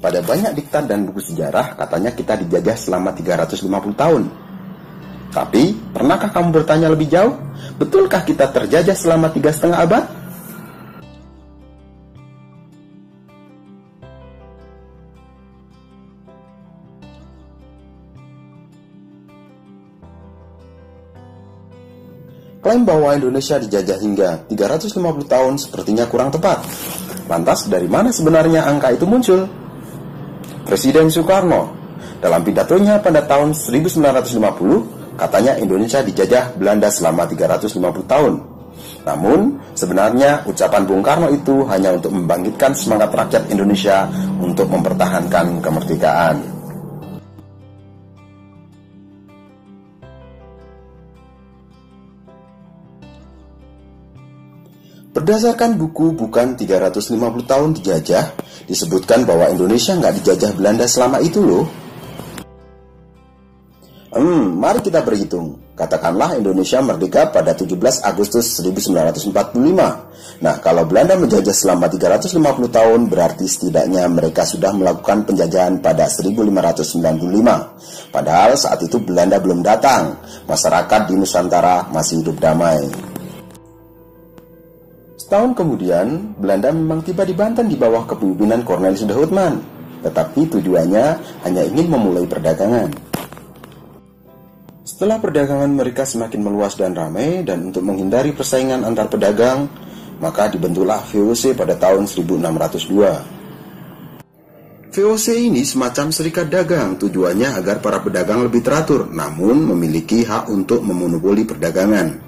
Pada banyak diktat dan buku sejarah, katanya kita dijajah selama 350 tahun. Tapi, pernahkah kamu bertanya lebih jauh? Betulkah kita terjajah selama 3,5 abad? Klaim bahwa Indonesia dijajah hingga 350 tahun sepertinya kurang tepat. Lantas, dari mana sebenarnya angka itu muncul? Presiden Soekarno, dalam pidatonya pada tahun 1950, katanya Indonesia dijajah Belanda selama 350 tahun. Namun, sebenarnya ucapan Bung Karno itu hanya untuk membangkitkan semangat rakyat Indonesia untuk mempertahankan kemerdekaan. Berdasarkan buku Bukan 350 Tahun Dijajah, disebutkan bahwa Indonesia nggak dijajah Belanda selama itu loh. Mari kita berhitung. Katakanlah Indonesia merdeka pada 17 Agustus 1945. Nah, kalau Belanda menjajah selama 350 tahun, berarti setidaknya mereka sudah melakukan penjajahan pada 1595. Padahal saat itu Belanda belum datang. Masyarakat di Nusantara masih hidup damai. Setahun kemudian, Belanda memang tiba di Banten di bawah kepemimpinan Cornelis de Houtman. Tetapi tujuannya hanya ingin memulai perdagangan. Setelah perdagangan mereka semakin meluas dan ramai, dan untuk menghindari persaingan antar pedagang, maka dibentuklah VOC pada tahun 1602. VOC ini semacam serikat dagang, tujuannya agar para pedagang lebih teratur, namun memiliki hak untuk memonopoli perdagangan.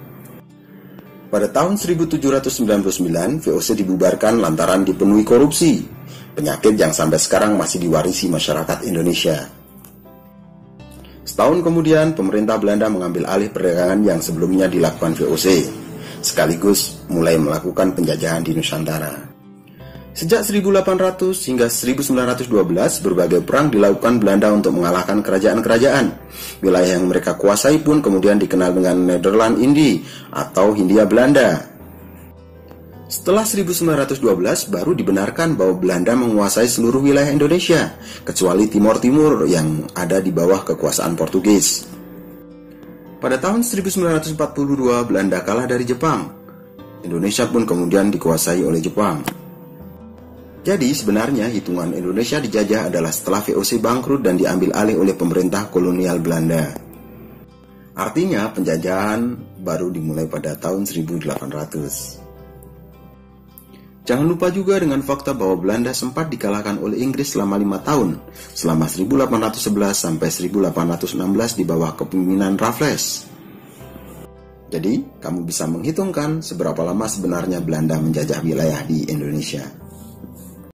Pada tahun 1799, VOC dibubarkan lantaran dipenuhi korupsi, penyakit yang sampai sekarang masih diwarisi masyarakat Indonesia. Setahun kemudian, pemerintah Belanda mengambil alih perdagangan yang sebelumnya dilakukan VOC, sekaligus mulai melakukan penjajahan di Nusantara. Sejak 1800 hingga 1912, berbagai perang dilakukan Belanda untuk mengalahkan kerajaan-kerajaan. Wilayah yang mereka kuasai pun kemudian dikenal dengan Nederland Indie atau Hindia Belanda. Setelah 1912, baru dibenarkan bahwa Belanda menguasai seluruh wilayah Indonesia, kecuali Timor Timur yang ada di bawah kekuasaan Portugis. Pada tahun 1942, Belanda kalah dari Jepang. Indonesia pun kemudian dikuasai oleh Jepang. Jadi sebenarnya hitungan Indonesia dijajah adalah setelah VOC bangkrut dan diambil alih oleh pemerintah kolonial Belanda. Artinya penjajahan baru dimulai pada tahun 1800. Jangan lupa juga dengan fakta bahwa Belanda sempat dikalahkan oleh Inggris selama 5 tahun, selama 1811 sampai 1816 di bawah kepemimpinan Raffles. Jadi, kamu bisa menghitungkan seberapa lama sebenarnya Belanda menjajah wilayah di Indonesia.